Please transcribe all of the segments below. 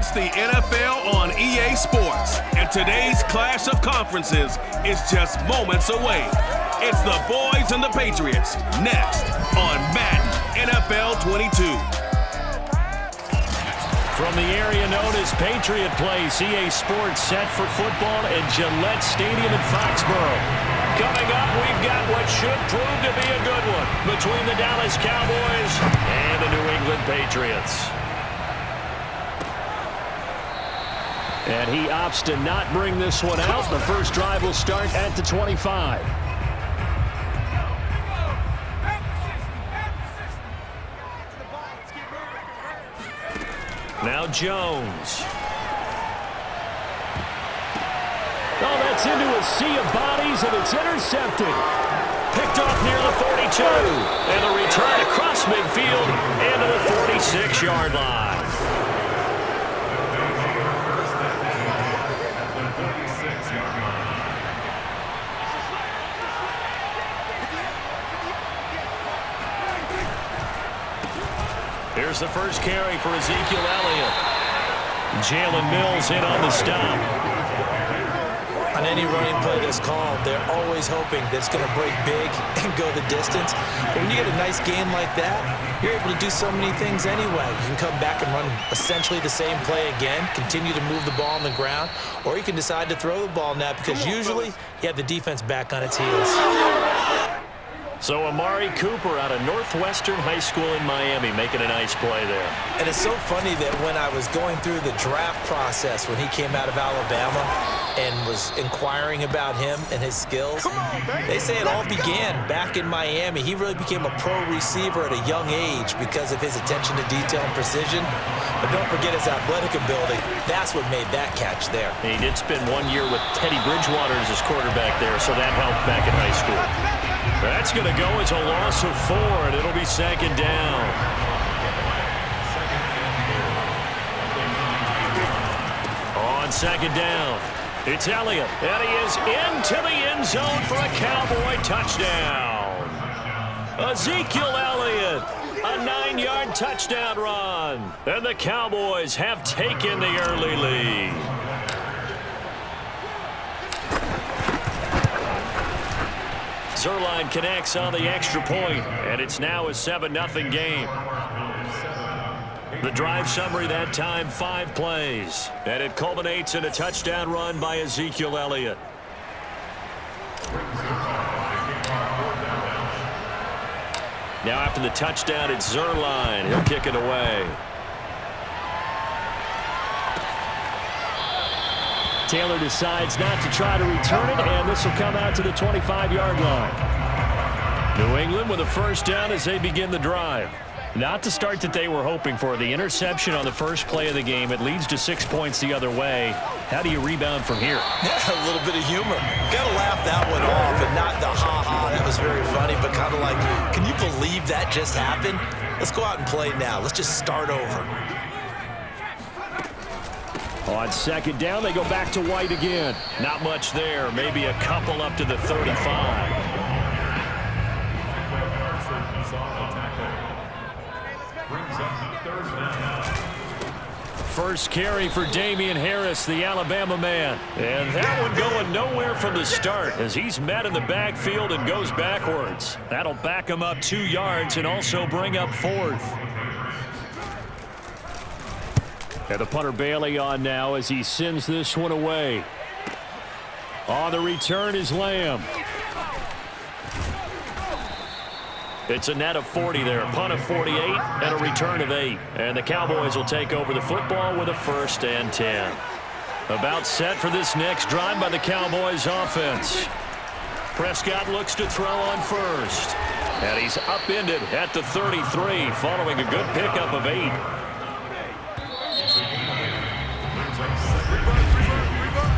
It's the NFL on EA Sports, and today's clash of conferences is just moments away. It's the boys and the Patriots, next on Madden NFL 22. From the area known as Patriot Place, EA Sports set for football at Gillette Stadium in Foxborough. Coming up, we've got what should prove to be a good one between the Dallas Cowboys and the New England Patriots. And he opts to not bring this one out. The first drive will start at the 25. Now Jones. Oh, that's into a sea of bodies, and it's intercepted. Picked off near the 42. And a return across midfield into the 46-yard line. Here's the first carry for Ezekiel Elliott. Jalen Mills in on the stop. On any running play that's called, they're always hoping that it's going to break big and go the distance. But when you get a nice game like that, you're able to do so many things anyway. You can come back and run essentially the same play again, continue to move the ball on the ground, or you can decide to throw the ball now because usually you have the defense back on its heels. So Amari Cooper out of Northwestern High School in Miami making a nice play there. And it's so funny that when I was going through the draft process when he came out of Alabama and was inquiring about him and his skills, they say it all began back in Miami. He really became a pro receiver at a young age because of his attention to detail and precision. But don't forget his athletic ability. That's what made that catch there. He did spend 1 year with Teddy Bridgewater as his quarterback there, so that helped back in high school. That's going to go as a loss of 4, and it'll be second down. On second down, it's Elliott, and he is into the end zone for a Cowboy touchdown. Ezekiel Elliott, a 9-yard touchdown run, and the Cowboys have taken the early lead. Zerline connects on the extra point, and it's now a 7-0 game. The drive summary that time, 5 plays, and it culminates in a touchdown run by Ezekiel Elliott. Now after the touchdown, it's Zerline. He'll kick it away. Taylor decides not to try to return it, and this will come out to the 25-yard line. New England with a first down as they begin the drive. Not the start that they were hoping for. The interception on the first play of the game. It leads to 6 points the other way. How do you rebound from here? Yeah, a little bit of humor. Got to laugh that one off, and not the ha-ha. That was very funny, but kind of like, can you believe that just happened? Let's go out and play now. Let's just start over. On second down, they go back to White again. Not much there. Maybe a couple up to the 35. First carry for Damian Harris, the Alabama man. And that one going nowhere from the start as he's met in the backfield and goes backwards. That'll back him up 2 yards and also bring up 4th. And the punter Bailey on now as he sends this one away. On the return is Lamb. It's a net of 40 there. Punt of 48 and a return of 8. And the Cowboys will take over the football with a 1st and 10. About set for this next drive by the Cowboys offense. Prescott looks to throw on first. And he's upended at the 33 following a good pickup of 8.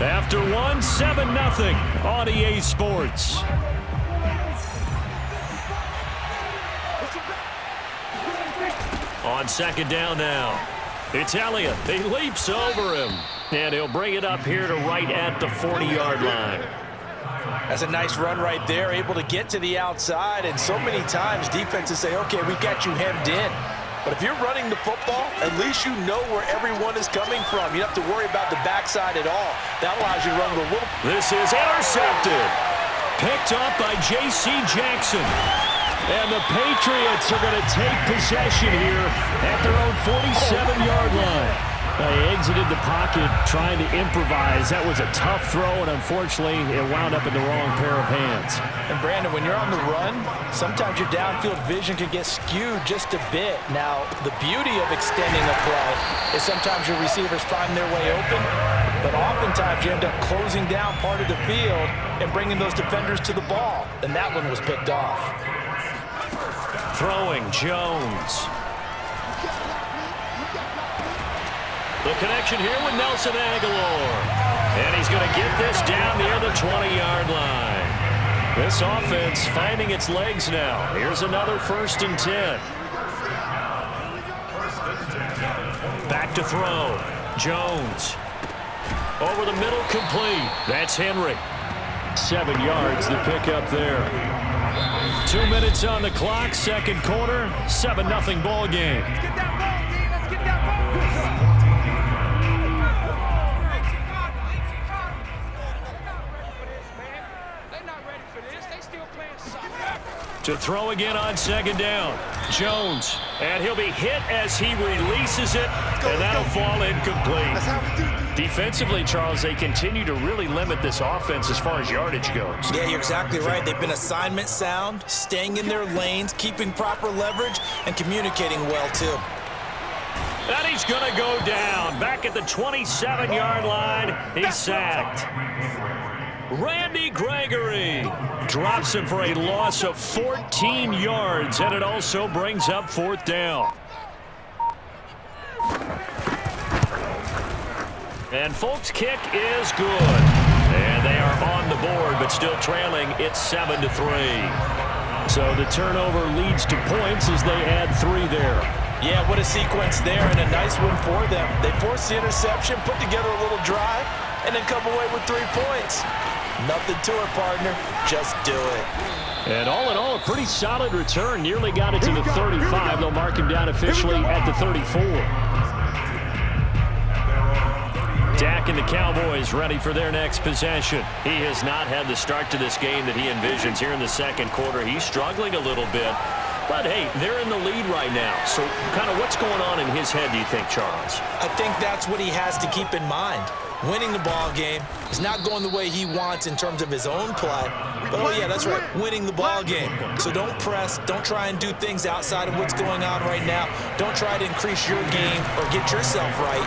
After 1, 7-0 on EA Sports. On second down now, it's Elliott. He leaps over him, and he'll bring it up here to right at the 40-yard line. That's a nice run right there, able to get to the outside, and so many times defenses say, okay, we got you hemmed in. But if you're running the football, at least you know where everyone is coming from. You don't have to worry about the backside at all. That allows you to run with a little. This is intercepted. Picked up by J.C. Jackson. And the Patriots are going to take possession here at their own 47-yard line. They exited the pocket trying to improvise. That was a tough throw, and unfortunately, it wound up in the wrong pair of hands. And, Brandon, when you're on the run, sometimes your downfield vision can get skewed just a bit. Now, the beauty of extending a play is sometimes your receivers find their way open, but oftentimes you end up closing down part of the field and bringing those defenders to the ball. And that one was picked off. Throwing, Jones. The connection here with Nelson Aguilar. And he's going to get this down near the 20-yard line. This offense finding its legs now. Here's another 1st and 10. Back to throw. Jones. Over the middle, complete. That's Henry. 7 yards, the pickup there. 2 minutes on the clock, 2nd quarter, 7-0 ball game. To throw again on 2nd down. Jones, and he'll be hit as he releases it, and that'll fall incomplete. Defensively, Charles, they continue to really limit this offense as far as yardage goes. Yeah, you're exactly right. They've been assignment sound, staying in their lanes, keeping proper leverage, and communicating well, too. And he's going to go down. Back at the 27-yard line, he's sacked. Randy Gregory drops him for a loss of 14 yards, and it also brings up 4th down. And Folk's kick is good. And they are on the board, but still trailing. It's 7-3. So the turnover leads to points as they add 3 there. Yeah, what a sequence there, and a nice one for them. They forced the interception, put together a little drive, and then come away with 3 points. Nothing to it, partner. Just do it. And all in all, a pretty solid return. Nearly got it to the 35. They'll mark him down officially at the 34. Dak and the Cowboys ready for their next possession. He has not had the start to this game that he envisions here in the 2nd quarter. He's struggling a little bit. But, hey, they're in the lead right now. So kind of what's going on in his head, do you think, Charles? I think that's what he has to keep in mind. Winning the ball game is not going the way he wants in terms of his own play. But, oh, yeah, that's right, winning the ball game. So don't press. Don't try and do things outside of what's going on right now. Don't try to increase your game or get yourself right.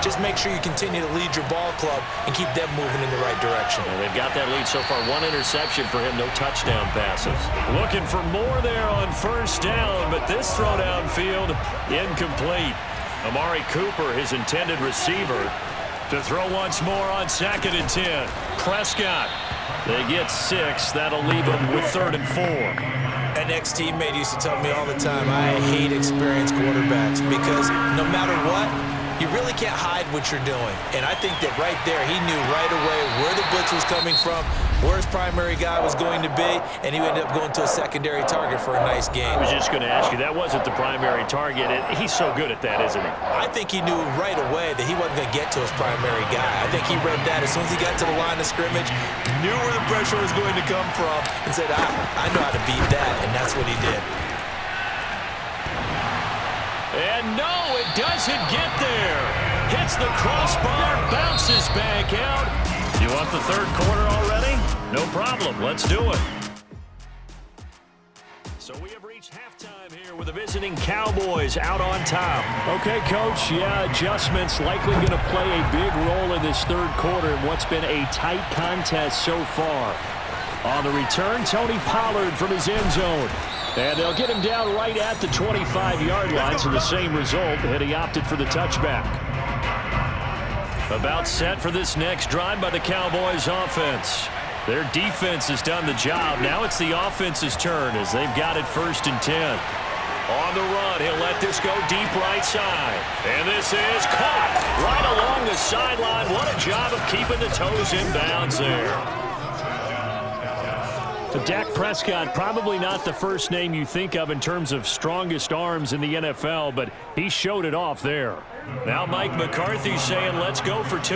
Just make sure you continue to lead your ball club and keep them moving in the right direction. And they've got that lead so far. 1 interception for him, no touchdown passes. Looking for more there on 1st down, but this throw downfield incomplete. Amari Cooper, his intended receiver, to throw once more on 2nd and 10. Prescott. They get 6. That'll leave them with 3rd and 4. An ex-teammate used to tell me all the time, I hate experienced quarterbacks because no matter what, you really can't hide what you're doing. And I think that right there, he knew right away where the blitz was coming from, where his primary guy was going to be, and he ended up going to a secondary target for a nice game. I was just going to ask you, that wasn't the primary target. He's so good at that, isn't he? I think he knew right away that he wasn't going to get to his primary guy. I think he read that as soon as he got to the line of scrimmage, knew where the pressure was going to come from, and said, I know how to beat that, and that's what he did. And no, it doesn't get there. Hits the crossbar, bounces back out. You want the 3rd quarter already? No problem. Let's do it. So we have reached halftime here with the visiting Cowboys out on top. Okay, Coach, yeah, adjustments likely going to play a big role in this 3rd quarter in what's been a tight contest so far. On the return, Tony Pollard from his end zone. And they'll get him down right at the 25-yard line, so the same result, and he opted for the touchback. About set for this next drive by the Cowboys offense. Their defense has done the job. Now it's the offense's turn as they've got it 1st and 10. On the run, he'll let this go deep right side. And this is caught right along the sideline. What a job of keeping the toes in bounds there. So Dak Prescott, probably not the first name you think of in terms of strongest arms in the NFL, but he showed it off there. Now Mike McCarthy saying, let's go for 2.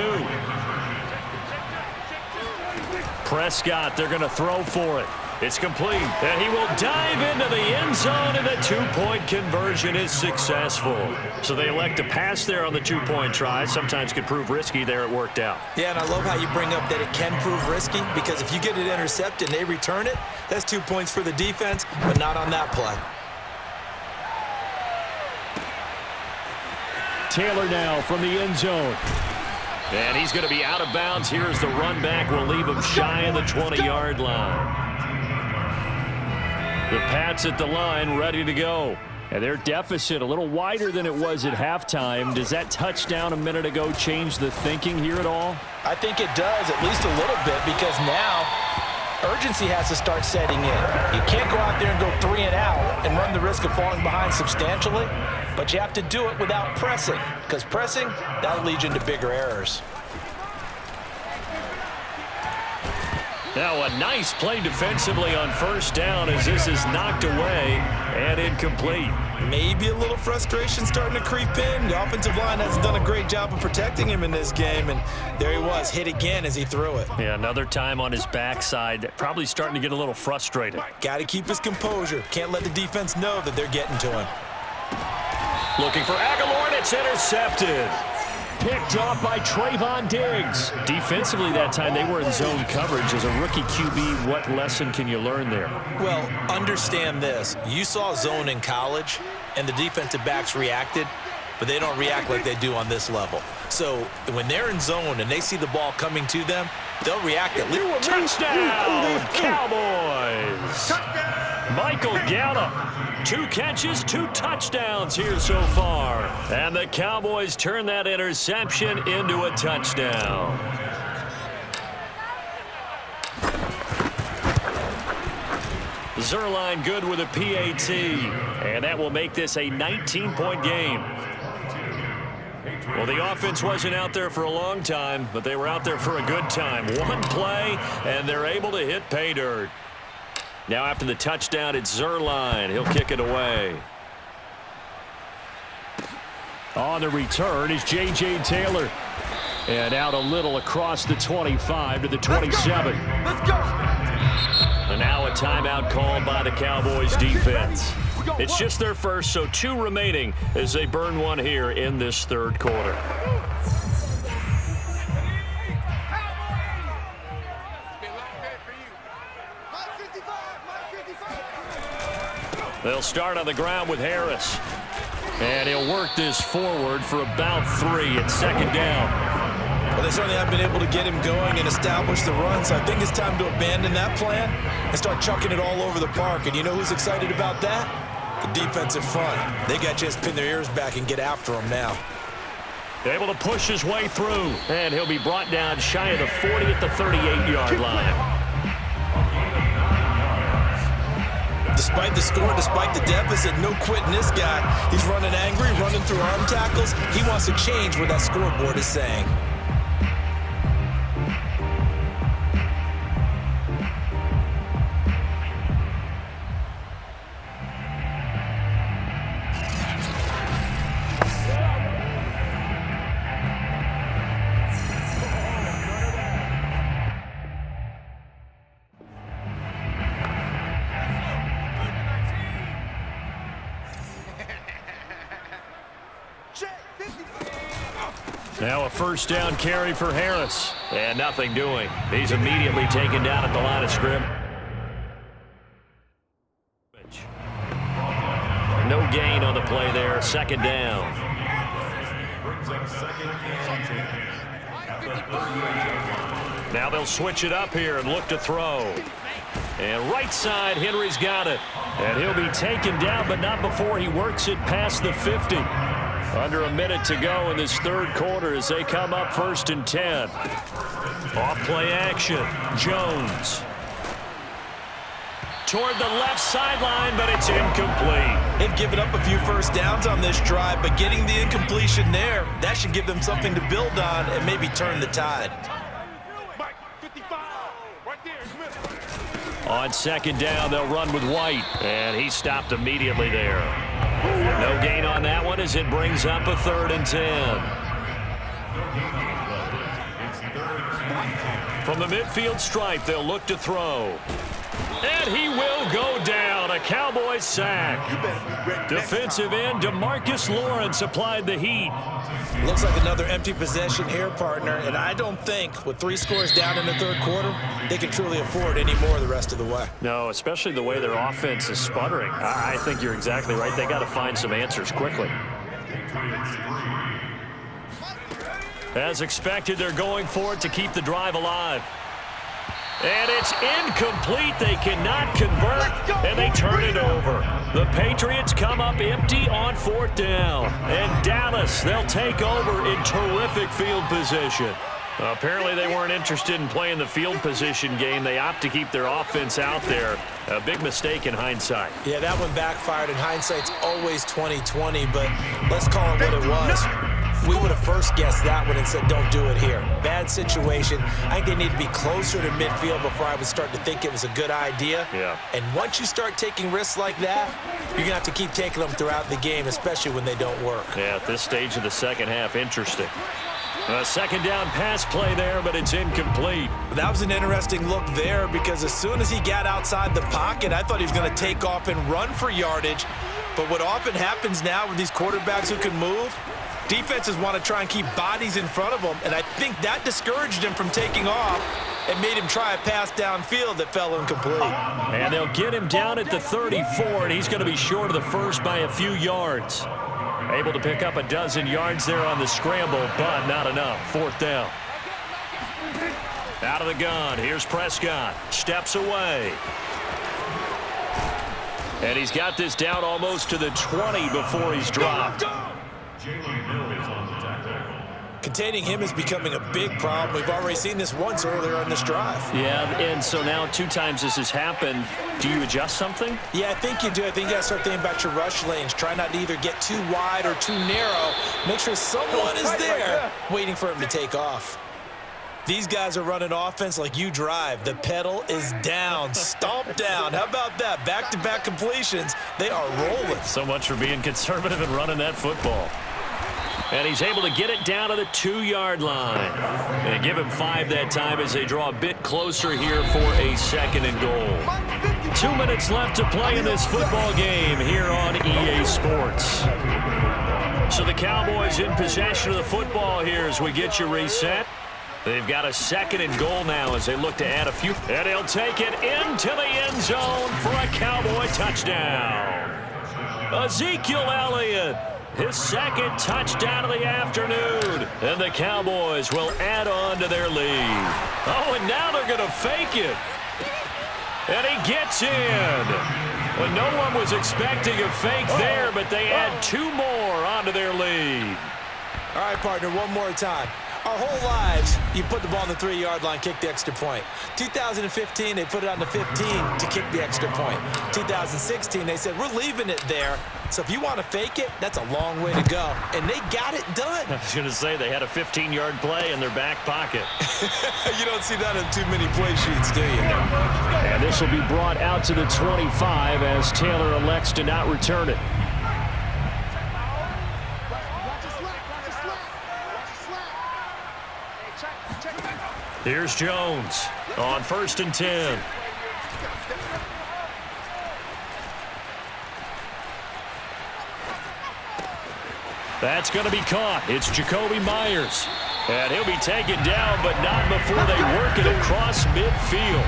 Prescott, they're going to throw for it. It's complete, and he will dive into the end zone, and the 2-point conversion is successful. So they elect to pass there on the 2-point try. Sometimes could prove risky. There it worked out. Yeah, and I love how you bring up that it can prove risky, because if you get it intercepted and they return it, that's 2 points for the defense, but not on that play. Taylor now from the end zone. And he's going to be out of bounds. Here's the run back. We'll leave him shy of the 20-yard line. The Pats at the line, ready to go. And their deficit a little wider than it was at halftime. Does that touchdown a minute ago change the thinking here at all? I think it does, at least a little bit, because now urgency has to start setting in. You can't go out there and go 3 and out and run the risk of falling behind substantially, but you have to do it without pressing, because pressing, that'll lead you into bigger errors. Now a nice play defensively on first down as this is knocked away and incomplete. Maybe a little frustration starting to creep in. The offensive line hasn't done a great job of protecting him in this game, and there he was, hit again as he threw it. Yeah, another time on his backside, probably starting to get a little frustrated. Got to keep his composure. Can't let the defense know that they're getting to him. Looking for Aguilar, and it's intercepted. Picked off by Trayvon Diggs. Defensively that time, they were in zone coverage. As a rookie QB, what lesson can you learn there? Well, understand this. You saw zone in college, and the defensive backs reacted, but they don't react like they do on this level. So when they're in zone and they see the ball coming to them, they'll react at least. Touchdown, Cowboys! Michael Gallup. 2 catches, 2 touchdowns here so far. And the Cowboys turn that interception into a touchdown. Zerline good with a PAT. And that will make this a 19-point game. Well, the offense wasn't out there for a long time, but they were out there for a good time. One play, and they're able to hit pay dirt. Now after the touchdown, it's Zerline. He'll kick it away. On the return is J.J. Taylor. And out a little across the 25 to the 27. Let's go. And now a timeout called by the Cowboys defense. It's just their first, so 2 remaining as they burn one here in this third quarter. They'll start on the ground with Harris. And he'll work this forward for about 3 at second down. Well, they certainly have been able to get him going and establish the run, so I think it's time to abandon that plan and start chucking it all over the park. And you know who's excited about that? The defensive front. They got a chance to pin their ears back and get after him now. Able to push his way through. And he'll be brought down shy of the 40 at the 38-yard line. Despite the score, despite the deficit, no quitting this guy. He's running angry, running through arm tackles. He wants to change what that scoreboard is saying. Now a first down carry for Harris. And nothing doing. He's immediately taken down at the line of scrimmage. No gain on the play there. Second down. Now they'll switch it up here and look to throw. And right side, Henry's got it. And he'll be taken down, but not before he works it past the 50. Under a minute to go in this third quarter as they come up 1st and 10. Off play action. Jones. Toward the left sideline, but it's incomplete. They've given up a few first downs on this drive, but getting the incompletion there, that should give them something to build on and maybe turn the tide. On second down, they'll run with White. And he stopped immediately there. No gain on that one as it brings up a 3rd and 10. From the midfield stripe, they'll look to throw. And he will go down. A Cowboys sack. Defensive end DeMarcus Lawrence applied the heat. Looks like another empty possession here, partner. And I don't think with 3 scores down in the 3rd quarter, they can truly afford any more the rest of the way. No, especially the way their offense is sputtering. I think you're exactly right. They got to find some answers quickly. As expected, they're going for it to keep the drive alive. And it's incomplete. They cannot convert, and they turn it over. The Patriots come up empty on 4th down. And Dallas, they'll take over in terrific field position. Apparently they weren't interested in playing the field position game. They opt to keep their offense out there. A big mistake in hindsight. Yeah, that one backfired. In hindsight's always 20/20, but let's call it what it was. We would have first guessed that one and said, don't do it here. Bad situation. I think they need to be closer to midfield before I would start to think it was a good idea. Yeah. And once you start taking risks like that, you're going to have to keep taking them throughout the game, especially when they don't work. Yeah, at this stage of the second half, interesting. A second down pass play there, but it's incomplete. That was an interesting look there because as soon as he got outside the pocket, I thought he was going to take off and run for yardage. But what often happens now with these quarterbacks who can move, defenses want to try and keep bodies in front of them, and I think that discouraged him from taking off and made him try a pass downfield that fell incomplete. And they'll get him down at the 34, and he's going to be short of the first by a few yards. Able to pick up a dozen yards there on the scramble, but not enough. 4th down. Out of the gun. Here's Prescott. Steps away. And he's got this down almost to the 20 before he's dropped. Containing him is becoming a big problem. We've already seen this once earlier on this drive. Yeah, and so now 2 times this has happened. Do you adjust something? Yeah, I think you do. I think you got to start thinking about your rush lanes. Try not to either get too wide or too narrow. Make sure someone is there waiting for him to take off. These guys are running offense like you drive. The pedal is down, stomp down. How about that? Back-to-back completions. They are rolling. So much for being conservative and running that football. And he's able to get it down to the 2-yard line. And give him 5 that time as they draw a bit closer here for a 2nd and goal. 2 minutes left to play in this football game here on EA Sports. So the Cowboys in possession of the football here as we get you reset. They've got a 2nd and goal now as they look to add a few. And he'll take it into the end zone for a Cowboy touchdown. Ezekiel Elliott. His 2nd touchdown of the afternoon. And the Cowboys will add on to their lead. Oh, and now they're going to fake it. And he gets in. Well, no one was expecting a fake there, but they add 2 more onto their lead. All right, partner, one more time. Our whole lives, you put the ball on the 3-yard line, kick the extra point. 2015, they put it on the 15 to kick the extra point. 2016, they said, we're leaving it there. So if you want to fake it, that's a long way to go. And they got it done. I was going to say, they had a 15-yard play in their back pocket. You don't see that in too many play sheets, do you? And this will be brought out to the 25 as Taylor elects to not return it. Here's Jones on 1st and 10. That's going to be caught. It's Jacoby Myers. And he'll be taken down, but not before they work it across midfield.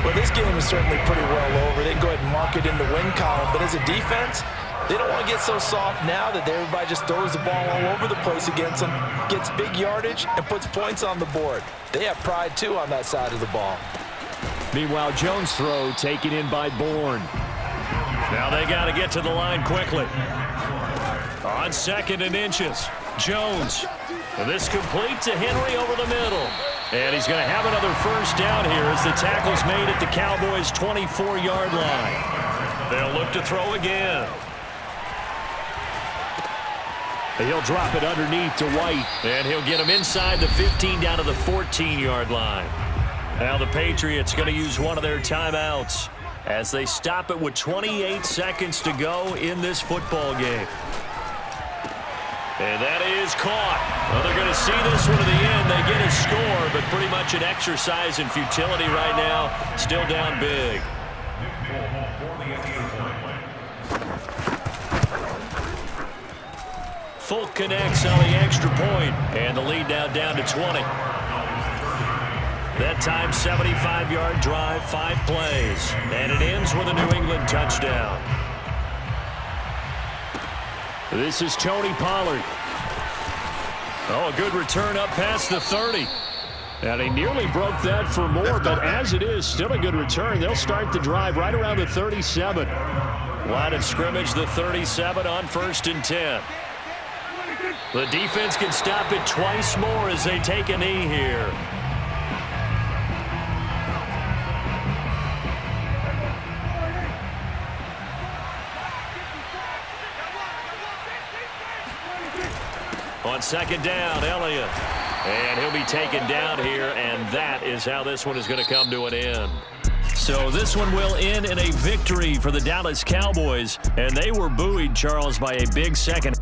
Well, this game is certainly pretty well over. They can go ahead and mark it in the win column. But as a defense, they don't want to get so soft now that everybody just throws the ball all over the place against them, gets big yardage, and puts points on the board. They have pride, too, on that side of the ball. Meanwhile, Jones' throw taken in by Bourne. Now they got to get to the line quickly. On 2nd and inches, Jones. This complete to Henry over the middle. And he's going to have another 1st down here as the tackle's made at the Cowboys' 24-yard line. They'll look to throw again. He'll drop it underneath to White. And he'll get him inside the 15 down to the 14-yard line. Now the Patriots going to use one of their timeouts as they stop it with 28 seconds to go in this football game. And that is caught. Well, they're going to see this one to the end. They get a score, but pretty much an exercise in futility right now. Still down big. Folk connects on the extra point, and the lead now down to 20. That time, 75-yard drive, 5 plays, and it ends with a New England touchdown. This is Tony Pollard. Oh, a good return up past the 30. And he nearly broke that for more, but as it is, still a good return. They'll start the drive right around the 37. Line of scrimmage, the 37 on 1st and 10. The defense can stop it twice more as they take a knee here. On 2nd down, Elliott. And he'll be taken down here, and that is how this one is going to come to an end. So this one will end in a victory for the Dallas Cowboys, and they were buoyed, Charles, by a big second.